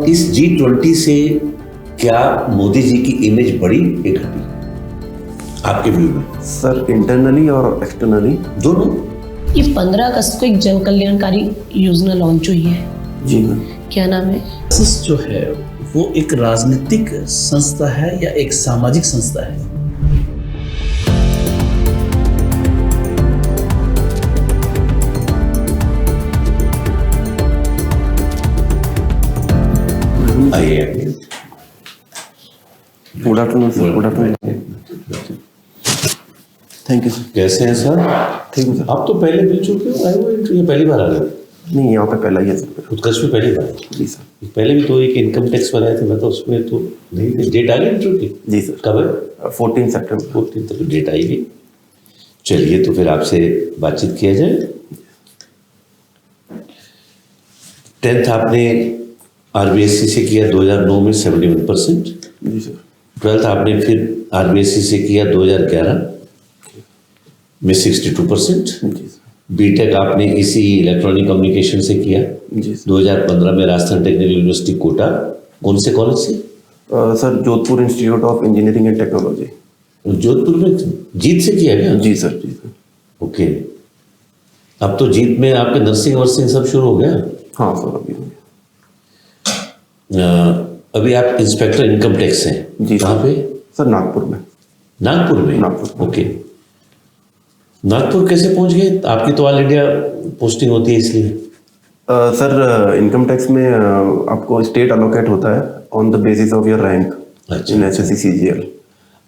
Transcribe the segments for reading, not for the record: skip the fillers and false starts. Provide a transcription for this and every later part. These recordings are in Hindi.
इस G20 से क्या मोदी जी की इमेज बढ़ी या घटी आपके व्यू में? सर इंटरनली और एक्सटर्नली दोनों। ये 15 अगस्त को एक जन कल्याणकारी योजना लॉन्च हुई है। जी मैम। क्या नाम है? एसएस जो है वो एक राजनीतिक संस्था है या एक सामाजिक संस्था है? आइए। Good afternoon sir. Good afternoon. Thank you sir. कैसे हैं सर? ठीक है सर। आप तो पहले मिल चुके हो, आए हुए इंटरव्यू पहली बार आ रहे हो? नहीं, यहाँ पे पहला ही है सर। उत्कर्ष में पहली बार? जी सर। पहले भी तो एक इनकम टैक्स बनाए थे, मैं तो उसमें तो नहीं। डेट आ गई इंटरव्यू की? जी सर। कब है? 14 सितंबर। 14 तक डेट आएगी। चलिए तो फिर आपसे बातचीत किया जाए। 10th आपने RBSC से किया 2009 में 71%। जी सर। 12th आपने फिर RBSC से किया 2011 में 62%। जी सर। बीटेक आपने इसी इलेक्ट्रॉनिक कम्युनिकेशन से किया जी सर। 2015 में राजस्थान टेक्निकल यूनिवर्सिटी कोटा। कौन से कॉलेज से? Sir Jodhpur institute of engineering and technology. Jodhpur में जीत से किया क्या? जी सर। जी सर। ओके। अब तो जीत में आपके नर्सिंग वर्सिंग सब शुरू हो गया? हाँ सर। अभी आप इंस्पेक्टर इनकम टैक्स हैं? जी कहाँ पे? सर नागपुर में। नागपुर में? नागपुर। ओके। नागपुर कैसे पहुंच गए? आपकी तो ऑल इंडिया पोस्टिंग होती है इसलिए। सर इनकम टैक्स में आपको स्टेट अलोकेट होता है on the basis of your rank in HSC CGL।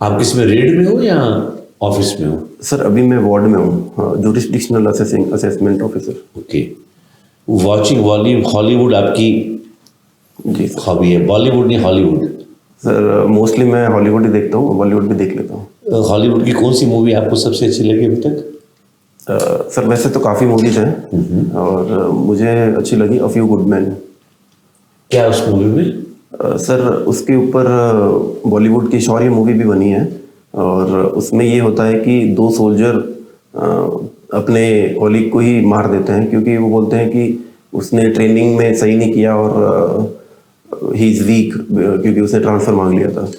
आप किस में, रेड में हो या ऑफिस में हो? सर अभी मैं वार्ड में हूँ, jurisdictional assessment officer. Okay. Watching Hollywood आपकी जी सर। हॉबी है? बॉलीवुड नहीं हॉलीवुड? सर मोस्टली मैं हॉलीवुड ही देखता हूँ, बॉलीवुड भी देख लेता हूँ। हॉलीवुड की कौन सी मूवी आपको सबसे अच्छी लगी अभी तक? सर वैसे तो काफ़ी मूवीज हैं और मुझे अच्छी लगी अ फ्यू गुड मैन। क्या उस मूवी में? सर उसके ऊपर बॉलीवुड की शौर्य मूवी भी बनी है और उसमें ये होता है कि 2 सोल्जर अपने कॉलीग को ही मार देते हैं क्योंकि वो बोलते हैं कि उसने ट्रेनिंग में सही नहीं किया और ही इज़ वीक क्योंकि उसने ट्रांसफ़र मांग लिया था।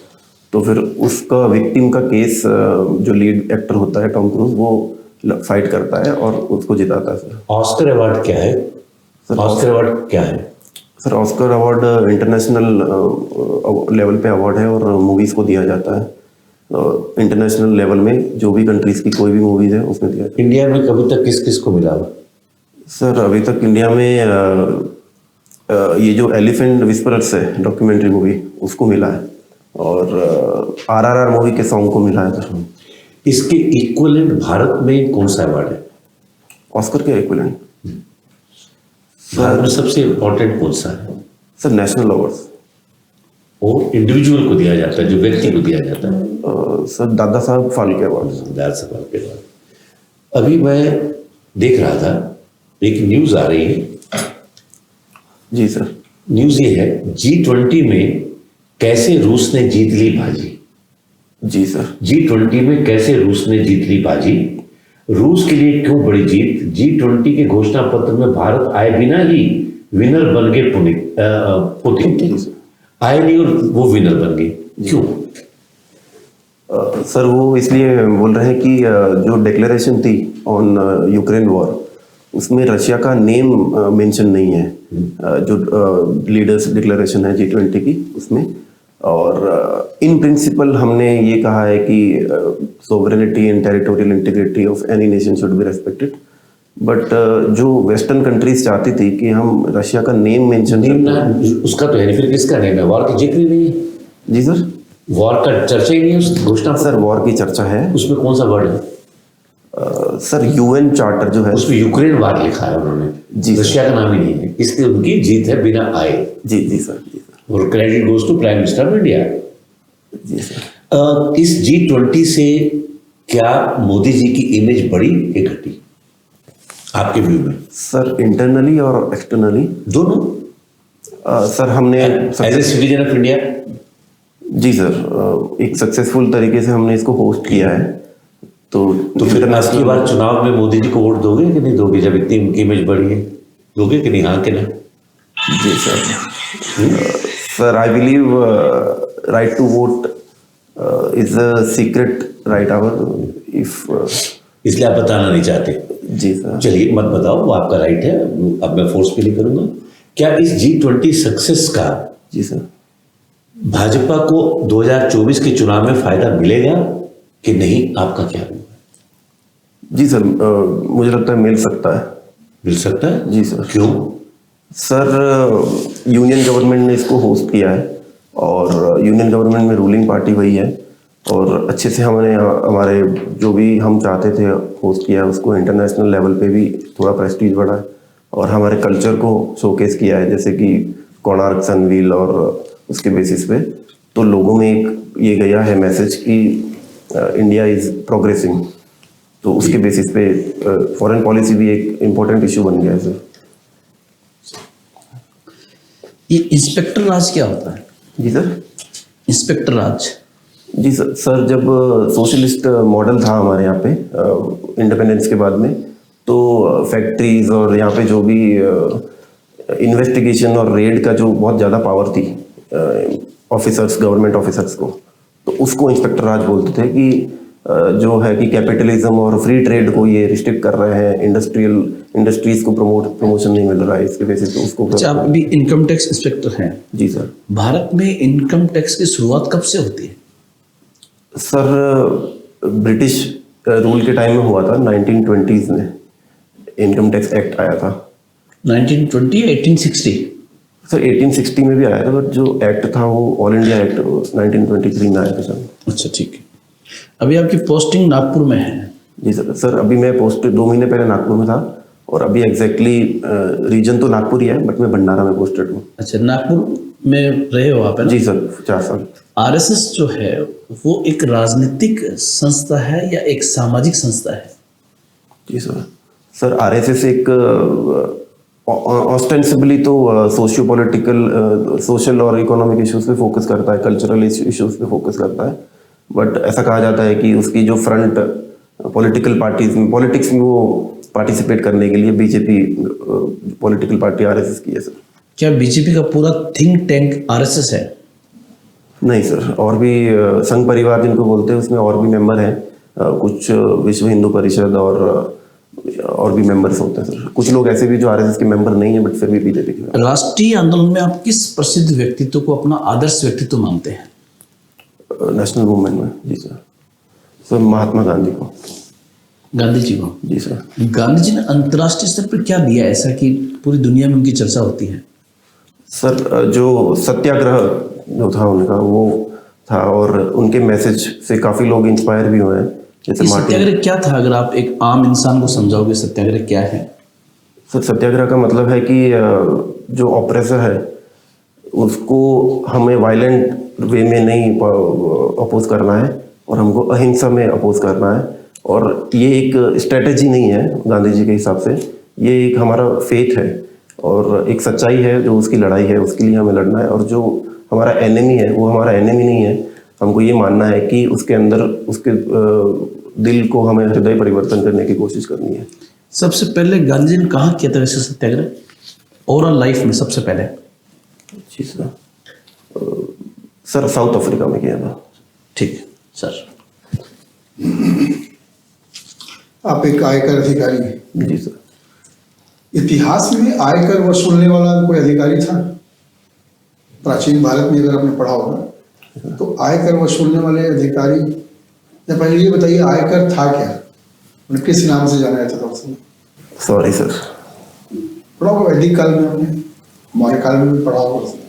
तो फिर उसका विक्टिम का केस जो लीड एक्टर होता है टॉम क्रूज, वो फाइट करता है और उसको जिताता है। सर ऑस्कर अवार्ड क्या है? सर ऑस्कर अवार्ड क्या है? Sir Oscar award international level पे अवार्ड है और मूवीज़ को दिया जाता है। इंटरनेशनल लेवल में जो भी कंट्रीज़ की कोई भी मूवीज़ है उसमें दिया जाता है। इंडिया में कभी तक किस किस को मिला हुआ? सर अभी तक इंडिया में ये जो एलिफेंट विस्परर्स है डॉक्यूमेंट्री मूवी, उसको मिला है और RRR मूवी के सॉन्ग को मिला है। सर इसके इक्विवेलेंट भारत में कौन सा अवार्ड है? ऑस्कर के इक्विवेलेंट भारत में सबसे इम्पोर्टेंट कौन सा है? Sir national awards. वो इंडिविजुअल को दिया जाता है, जो व्यक्ति को दिया जाता है। Sir Dada Saheb Phalke award. दादा साहब के अवार्ड। अभी मैं देख रहा था, एक न्यूज आ रही है। जी सर। न्यूज ये है, G20 में कैसे रूस ने जीत ली बाजी। जी सर। G20 में कैसे रूस ने जीत ली बाजी, रूस के लिए क्यों बड़ी जीत। G20 के घोषणा पत्र में भारत आए बिना ही विनर बन गए पुतिन। आए नहीं और वो विनर बन गए, क्यों? सर वो इसलिए बोल रहे हैं कि जो डिक्लेरेशन थी ऑन यूक्रेन वॉर, उसमें रशिया का नेम मेंशन नहीं है। जो लीडर्स डिक्लेरेशन है G20 की उसमें। और इन प्रिंसिपल हमने ये कहा है कि sovereignty and territorial integrity of any nation should be respected. But जो वेस्टर्न कंट्रीज चाहती थी कि हम रशिया का नेम मेंशन करें। उसका तो है, फिर किसका नेम है? वॉर की जिक्र ही नहीं है। जी सर। वॉर का चर्चा ही नहीं है उस घोषणा। सर वॉर की चर्चा है। उसमें कौन सा वर्ड है? सर UN चार्टर जो है उसमें यूक्रेन वार लिखा है उन्होंने। जी रशिया का नाम ही नहीं है, इसलिए उनकी जीत है बिना आए। जी जी सर। जी सर। और credit goes to prime minister of India. जी सर। इस G20 से क्या मोदी जी की इमेज बढ़ी या घटी आपके व्यू में? सर इंटरनली और एक्सटर्नली दोनों। सर हमने as a citizen of India. जी सर, एक सक्सेसफुल तरीके से हमने इसको होस्ट किया है। तो फिर आज की बार चुनाव में मोदी जी को वोट दोगे कि नहीं दोगे? जब इतनी उनकी इमेज बढ़ी है, दोगे कि नहीं? हाँ कि ना? जी sir. Sir, I believe right to vote is a secret right our if इसलिए आप बताना नहीं चाहते। जी सर। चलिए मत बताओ, वो आपका राइट है। अब मैं फोर्सफुली करूंगा। क्या इस G20 सक्सेस का जी सर। भाजपा को 2024 के चुनाव में फायदा मिलेगा कि नहीं, आपका क्या है? जी सर, मुझे लगता है मिल सकता है। मिल सकता है? जी सर। क्यों? सर, यूनियन गवर्नमेंट ने इसको होस्ट किया है और यूनियन गवर्नमेंट में रूलिंग पार्टी वही है और अच्छे से हमने हमारे जो भी हम चाहते थे होस्ट किया, उसको इंटरनेशनल लेवल पे भी थोड़ा प्रेस्टीज बढ़ा है और हमारे कल्चर को शोकेस किया है, जैसे कि कोणार्क सन व्हील, और उसके बेसिस पे तो लोगों में एक ये गया है मैसेज कि इंडिया इज प्रोग्रेसिंग, तो उसके बेसिस पे फॉरेन पॉलिसी भी एक इम्पोर्टेंट इशू बन गया है सर। ये इंस्पेक्टर राज क्या होता है? जी सर। इंस्पेक्टर राज। जी सर, जब सोशलिस्ट मॉडल था हमारे यहाँ पे इंडिपेंडेंस के बाद में, तो फैक्ट्रीज और यहाँ पे जो भी इन्वेस्टिगेशन और रेड का जो बहुत ज़्यादा पावर थी ऑफिसर्स, गवर्नमेंट ऑफिसर्स को, तो उसको इंस्पेक्टर राज बोलते थे कि जो है कि कैपिटलिज्म और फ्री ट्रेड को ये रिस्ट्रिक्ट कर रहे हैं, इंडस्ट्रीज को प्रमोशन नहीं मिल रहा है, इसके बेसिस पे उसको। अच्छा, आप अभी इनकम टैक्स इंस्पेक्टर हैं। जी सर। भारत में इनकम टैक्स की शुरुआत कब से होती है? सर, ब्रिटिश रूल के टाइम में हुआ था, 1920s में इनकम टैक्स एक्ट आया था। 1920 1860? सर 1860 में भी आया था, बट जो एक्ट था वो ऑल इंडिया एक्ट 1923 में आया था सर। अच्छा, ठीक है। अभी आपकी पोस्टिंग नागपुर में है? जी सर। सर अभी मैं पोस्ट 2 महीने पहले नागपुर में था और अभी एग्जैक्टली रीजन तो नागपुर ही है, बट मैं भंडारा में पोस्टेड हूँ। अच्छा, नागपुर में रहे हो आप? है ना? जी सर, 4 साल। आरएसएस जो है वो एक राजनीतिक संस्था है या एक सामाजिक संस्था है? जी सर। सर आरएसएस एक ऑस्टेंसिबली तो सोशियो पॉलिटिकल, सोशल और इकोनॉमिक इश्यूज पे फोकस करता है, कल्चरल इश्यूज पे फोकस करता है, बट ऐसा कहा जाता है कि उसकी जो फ्रंट पॉलिटिकल पार्टीज में, पॉलिटिक्स में वो पार्टिसिपेट करने के लिए बीजेपी पॉलिटिकल पार्टी आरएसएस की है सर। क्या बीजेपी का पूरा थिंक टैंक आरएसएस है? नहीं सर, और भी संघ परिवार जिनको बोलते हैं उसमें और भी मेंबर हैं, कुछ विश्व हिंदू परिषद और भी मेंबर्स होते हैं सर। कुछ लोग ऐसे भी जो आरएसएस के मेंबर नहीं है बट फिर भी बीजेपी के। राष्ट्रीय आंदोलन में आप किस प्रसिद्ध व्यक्तित्व को अपना आदर्श व्यक्तित्व मानते हैं? नेशनल मूवमेंट में? जी सर। सर महात्मा गांधी को। गांधी जी को? जी सर। गांधी जी ने अंतर्राष्ट्रीय स्तर पर क्या दिया ऐसा कि पूरी दुनिया में उनकी चर्चा होती है? सर जो सत्याग्रह जो था उनका वो था, और उनके मैसेज से काफ़ी लोग इंस्पायर भी हुए हैं, जैसे सत्याग्रह क्या था? अगर आप एक आम इंसान को समझाओगे सत्याग्रह क्या है? सर सत्याग्रह का मतलब है कि जो ऑपरेसर है उसको हमें वायलेंट वे में नहीं अपोज करना है और हमको अहिंसा में अपोज करना है, और ये एक स्ट्रेटेजी नहीं है गांधी जी के हिसाब से, ये एक हमारा फेथ है और एक सच्चाई है, जो उसकी लड़ाई है उसके लिए हमें लड़ना है, और जो हमारा एनिमी है वो हमारा एनिमी नहीं है, हमको ये मानना है कि उसके अंदर उसके दिल को हमें हृदय परिवर्तन करने की कोशिश करनी है। सबसे पहले गांधी जी ने कहाँ किया था वैसे सत्याग्रह ओवरऑल लाइफ में सबसे पहले? जी सर, सर साउथ अफ्रीका में किया था। ठीक है सर। आप एक आयकर अधिकारी हैं। जी सर। इतिहास में आयकर वसूलने वाला कोई अधिकारी था? प्राचीन भारत में अगर आपने पढ़ा होगा तो आयकर वसूलने वाले अधिकारी, या पहले ये बताइए आयकर था क्या, उन्हें किस नाम से जाना जाता था उसमें? Sorry sir. पढ़ा होगा वैदिक काल में, आपने मौर्य काल में भी पढ़ा होगा उसमें।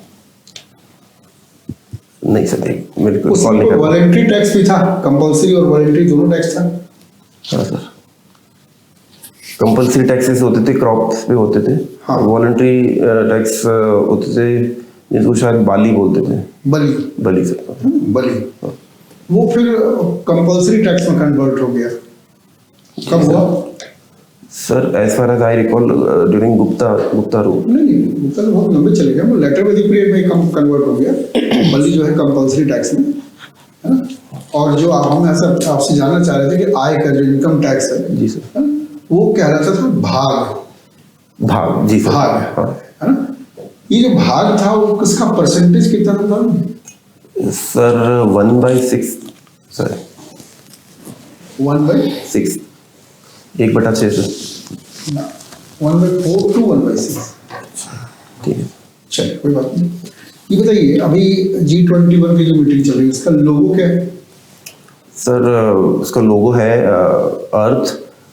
नहीं सर, नहीं बिल्कुल। उसमें वॉलेंट्री टैक्स भी था, कंपल्सरी और वॉलेंट्री दोनों टैक्स था। हाँ सर, कंपल्सरी टैक्सेस होते थे, क्रॉप्स पे होते थे। हाँ। वॉलंटरी टैक्स होते थे जिसको शायद बाली बोलते थे। बली सर। बली। वो फिर कंपल्सरी टैक्स में कन्वर्ट हो गया, कब हुआ? Sir as far as I recall during Gupta rule. नहीं, गुप्ता तो बहुत लंबे चले गए, वो लेटर वैदिक पीरियड में कन्वर्ट हो गया। बली जो है कंपल्सरी टैक्स में, है ना? और जो हम ऐसा आपसे जानना चाह रहे थे कि आय का जो इनकम टैक्स है, जी सर, वो कहलाता था भाग। भाग। जी सर। भाग, हाँ। है ना? ये जो भाग था वो किसका परसेंटेज कितना था? Sir 1/6 sir 1/6 1/6 sir 1/4 to 1/6। ठीक है। चलिए कोई बात नहीं। ये बताइए अभी G21 की जो मीटिंग चल रही है इसका लोगो क्या है? सर उसका लोगो है अर्थ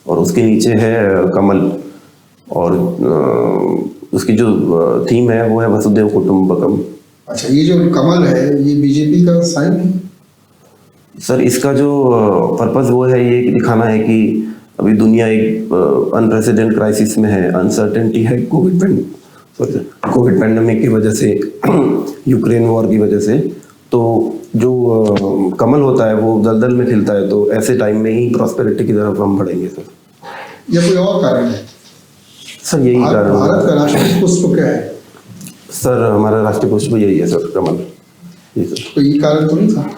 और उसके नीचे है कमल और उसकी जो थीम है वो है वसुदेव कुटुंबकम। अच्छा, ये जो कमल है ये बीजेपी का साइन है? सर इसका जो पर्पस वो है ये दिखाना है कि अभी दुनिया एक अनप्रेसिडेंट क्राइसिस में है, अनसर्टेनिटी है कोविड पैंडेमिक की वजह से, यूक्रेन वॉर की वजह से। तो जो कमल होता है वो दलदल में खिलता है, तो ऐसे टाइम में ही प्रॉस्पेरिटी की तरफ हम बढ़ेंगे सर। या कोई और कारण है? सर यही कारण भारत का राष्ट्रीय पुष्प क्या है? सर हमारा राष्ट्रीय पुष्प यही है सर, कमल। जी सर। तो ये कारण तो नहीं था?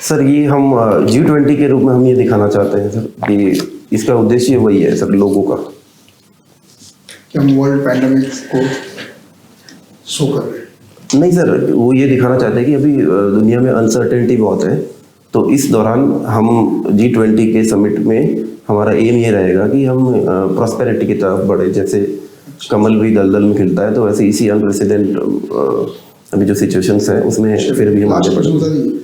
सर ये हम G20 के रूप में हम ये दिखाना चाहते हैं सर कि इसका उद्देश्य वही है सर, लोगों का। कि हम वर्ल्ड पैंडेमिक को शो कर रहे हैं? नहीं सर, वो ये दिखाना चाहते हैं कि अभी दुनिया में अनसर्टेनिटी बहुत है, तो इस दौरान हम G20 के समिट में हमारा एम ये रहेगा कि हम प्रॉस्पेरिटी की तरफ बढ़े। जैसे कमल भी दलदल में खिलता है, तो वैसे इसी अनप्रेसिडेंट अभी जो सिचुएशंस है उसमें फिर भी हम आगे बढ़े।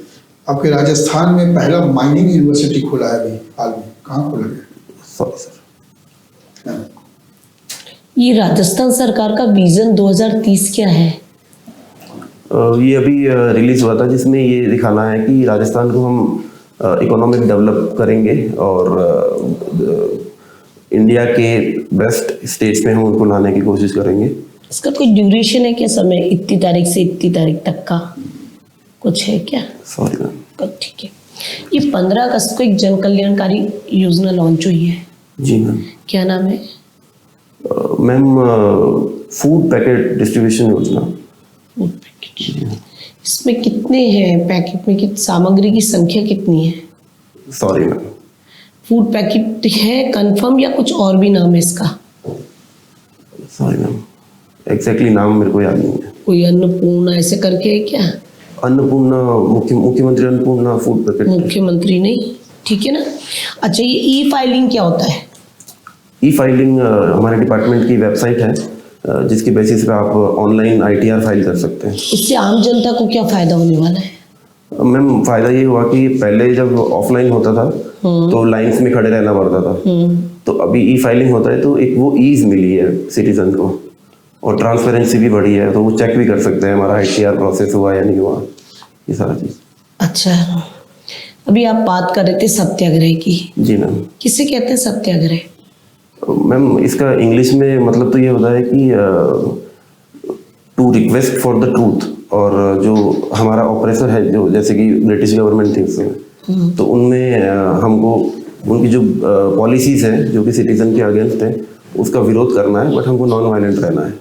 आपके राजस्थान में पहला माइनिंग यूनिवर्सिटी खुला है अभी हाल में, कहाँ खुला है? Sorry sir. ये राजस्थान सरकार का विजन 2030 क्या है? ये अभी रिलीज हुआ था जिसमें ये दिखाना है कि राजस्थान को हम इकोनॉमिक डेवलप करेंगे और इंडिया के बेस्ट स्टेट्स में हम उनको लाने की कोशिश करेंगे। इसका कोई ड्यूरेशन है क्या, समय इतनी तारीख से इतनी तारीख तक का कुछ है क्या? Sorry ma'am. ठीक है। ये 15 अगस्त को एक जन कल्याणकारी योजना लॉन्च हुई है, जी मैम। क्या नाम है? मैम फूड पैकेट डिस्ट्रीब्यूशन योजना। Food packet. इसमें कितने हैं पैकेट में, कितनी सामग्री की संख्या कितनी है? Sorry ma'am. फूड पैकेट है कंफर्म या कुछ और भी नाम है इसका? सॉरी मैम, एग्जैक्टली नाम मेरे को याद नहीं है। कोई अन्नपूर्णा ऐसे करके है क्या? अन्नपूर्णा, मुख्यमंत्री अन्नपूर्णा फूड पैकेट। मुख्यमंत्री नहीं, ठीक है ना। अच्छा, ये ई फाइलिंग क्या होता है? ई फाइलिंग हमारे डिपार्टमेंट की वेबसाइट है जिसकी बेसिस पे आप ऑनलाइन ITR फाइल कर सकते हैं। इससे आम जनता को क्या फायदा होने वाला है? मैम फायदा ये हुआ कि पहले जब ऑफलाइन होता था तो लाइंस में खड़े रहना पड़ता था, तो अभी ई फाइलिंग होता है तो एक वो ईज मिली है सिटीजन को और ट्रांसपेरेंसी भी बढ़ी है, तो वो चेक भी कर सकते हैं हमारा ITR प्रोसेस हुआ या नहीं हुआ, ये सारा चीज़। अच्छा, अभी आप बात कर रहे थे सत्याग्रह की। जी मैम। किसे कहते हैं सत्याग्रह? मैम इसका इंग्लिश में मतलब तो ये होता है कि to request for the truth, और जो हमारा ऑपरेशन है जो जैसे कि ब्रिटिश गवर्नमेंट थी उसमें, तो उनमें हमको उनकी जो पॉलिसीज हैं जो कि सिटीजन के अगेंस्ट है उसका विरोध करना है, बट हमको नॉन वायलेंट रहना है।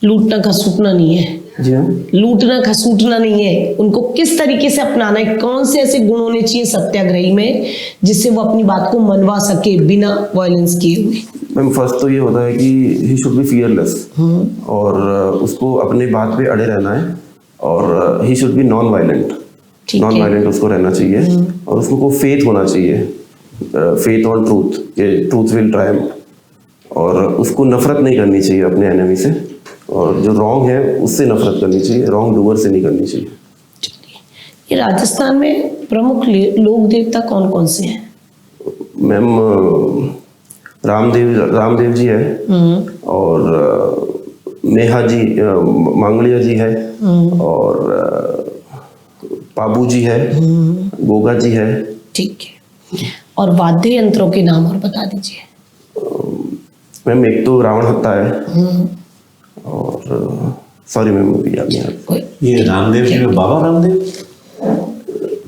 लूटना खसूटना नहीं है। जी हाँ। लूटना खसूटना नहीं है, उनको किस तरीके से अपनाना है, कौन से ऐसे गुण होने चाहिए सत्याग्रही में जिससे वो अपनी बात को मनवा सके बिना वायलेंस किए हुए? मैम फर्स्ट तो ये होता है कि ही शुड बी फियरलेस, और उसको अपने बात पे अड़े रहना है, और he should be non violent. Non violent उसको रहना चाहिए, और उसको फेथ होना चाहिए, faith on truth, truth will Triumph, और उसको नफरत नहीं करनी चाहिए अपने एनिमी से, और जो रॉन्ग है उससे नफरत करनी चाहिए, रॉन्ग डूअर से नहीं करनी चाहिए। ये राजस्थान में प्रमुख लोक देवता कौन कौन से हैं? मैम रामदेव जी है, और नेहा जी, मांगलिया जी है, और पाबू जी है, गोगा जी है। ठीक है, और वाद्य यंत्रों के नाम और बता दीजिए। मैम एक तो रावण हत्ता है, और सॉरी मैम मुझे याद नहीं आ रहा। ये रामदेव जी में बाबा रामदेव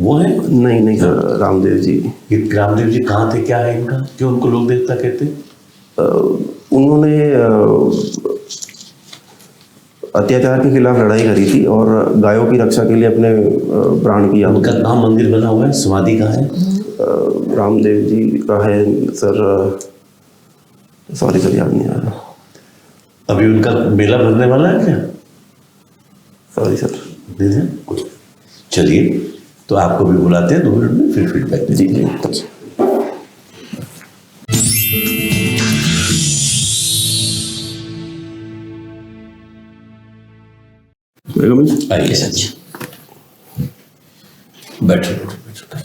वो है? नहीं सर, रामदेव जी। ये रामदेव जी कहाँ थे, क्या है इनका, क्यों उनको लोक देवता कहते हैं? उन्होंने अत्याचार के खिलाफ लड़ाई करी थी और गायों की रक्षा के लिए अपने प्राण की आहुति। उनका कहाँ मंदिर बना हुआ है, समाधि कहाँ है? रामदेव जी का है सर, सॉरी सर याद नहीं आ रहा। अभी उनका मेला भरने वाला है क्या? Sorry sir. नहीं है कुछ। चलिए, तो आपको भी बुलाते हैं 2 मिनट में, फिर फीडबैक जी देंगे। जी। आइए सच, बैठो बैठो बैठो।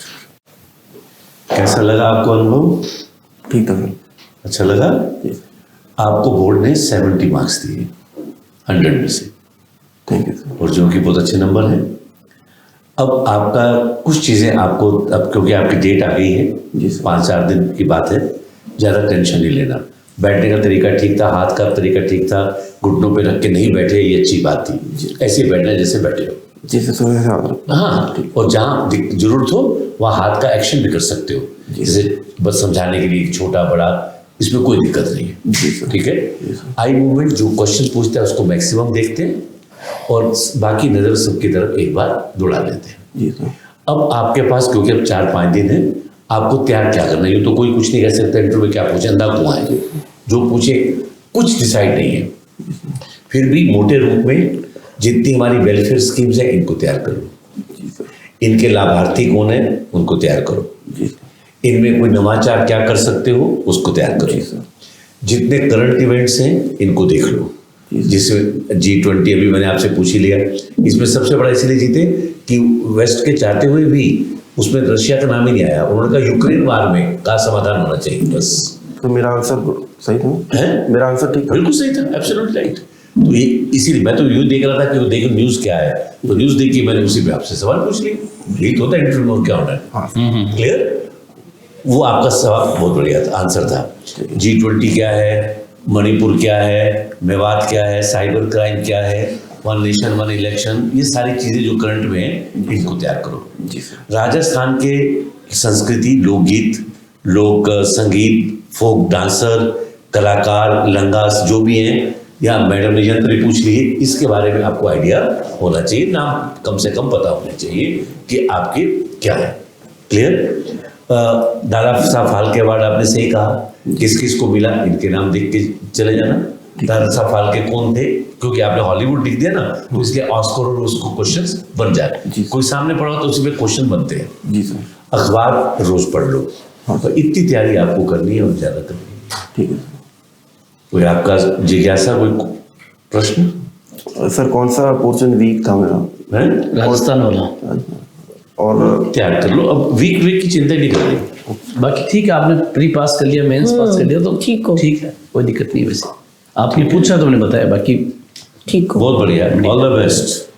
कैसा लगा आपको अनुभव? ठीक था सर। अच्छा लगा? आपको बोर्ड ने 70 मार्क्स दिए 100 में से, थैंक यू सर। और जो कि बहुत अच्छे नंबर हैं। अब आपका कुछ चीज़ें आपको, अब क्योंकि आपकी डेट आ गई है, जी सर। 5-4 दिन की बात है, ज़्यादा टेंशन नहीं लेना। बैठने का तरीका ठीक था, हाथ का तरीका ठीक था, घुटनों पे रख के नहीं बैठे, ये अच्छी बात थी। ऐसे बैठना जैसे बैठे हो। जी सर, सुबह से याद रखो। हाँ, और जहाँ जरूरत हो वहाँ हाथ का एक्शन भी कर सकते हो, जैसे बस समझाने के लिए छोटा बड़ा, इसमें कोई दिक्कत नहीं है। जी सर। ठीक है। आई मूवमेंट जो क्वेश्चन पूछते हैं उसको मैक्सिमम देखते हैं, और बाकी नज़र सबकी तरफ एक बार दौड़ा देते हैं। जी सर। अब आपके पास, क्योंकि अब 4-5 दिन है, आपको तैयार क्या करना है? ये तो कोई कुछ नहीं कह सकता इंटरव्यू में क्या पूछे, अंधा कुआं है, जो पूछे कुछ डिसाइड नहीं है। फिर भी मोटे रूप में जितनी हमारी वेलफेयर स्कीम्स हैं इनको तैयार करो, जी सर। इनके लाभार्थी कौन है उनको तैयार करो, जी सर। इनमें कोई नवाचार क्या कर सकते हो उसको तैयार करो, जी सर। जितने करंट इवेंट्स हैं इनको देख लो। जिसमें G20 अभी मैंने आपसे पूछ ही लिया, इसमें सबसे बड़ा इसलिए जीते कि वेस्ट के चाहते हुए भी उसमें रशिया का नाम ही नहीं आया। उन्होंने कहा यूक्रेन वार में का समाधान होना चाहिए बस। तो मेरा आंसर सही था? है? मेरा आंसर ठीक था? बिल्कुल सही था, एब्सोल्युटली राइट। तो ये इसीलिए मैं तो यूँ देख रहा था कि देखो न्यूज़ क्या है, तो न्यूज़ देख के मैंने उसी पे आपसे सवाल पूछ लिया। यही तो होता है इंटरव्यू में, क्या होना है। हाँ। क्लियर? वो आपका सवाल बहुत बढ़िया था, आंसर था। G20 क्या है, मणिपुर क्या है, मेवात क्या है, साइबर क्राइम क्या है, 1 नेशन 1 इलेक्शन, ये सारी चीज़ें जो करंट में हैं इनको तैयार करो। जी सर। राजस्थान के संस्कृति, लोकगीत, लोक संगीत, फोक डांसर, कलाकार, लंगास जो भी हैं, या मैडम ने यंत्र पूछ लिए, इसके बारे में आपको आइडिया होना चाहिए, नाम कम से कम पता होने चाहिए कि आपके क्या है। क्लियर? दादा साहब फाल्के अवार्ड आपने सही कहा, किस किस को मिला, इनके नाम देख के चले जाना। दादा साहब फाल्के कौन थे, क्योंकि आपने हॉलीवुड लिख दिया ना, तो इसके ऑस्कर और उसको क्वेश्चंस बन जाए। कोई सामने पढ़ा तो उसी पे क्वेश्चन बनते हैं। जी सर। अखबार रोज पढ़ लो। हाँ। तो इतनी तैयारी आपको करनी है और ज्यादा करनी है। ठीक है सर। कोई आपका जिज्ञासा, कोई प्रश्न सर कौन सा पोर्शन वीक था मेरा? है? राजस्थान वाला। और तैयार कर लो, अब वीक वीक की चिंता नहीं करनी। बाकी ठीक है, आपने प्री पास कर लिया, मेंस पास कर लिया, तो ठीक हो। ठीक है, कोई दिक्कत नहीं। वैसे आपने पूछा तो मैंने बताया, बाकी ठीक हो। बहुत बढ़िया, ऑल द बेस्ट।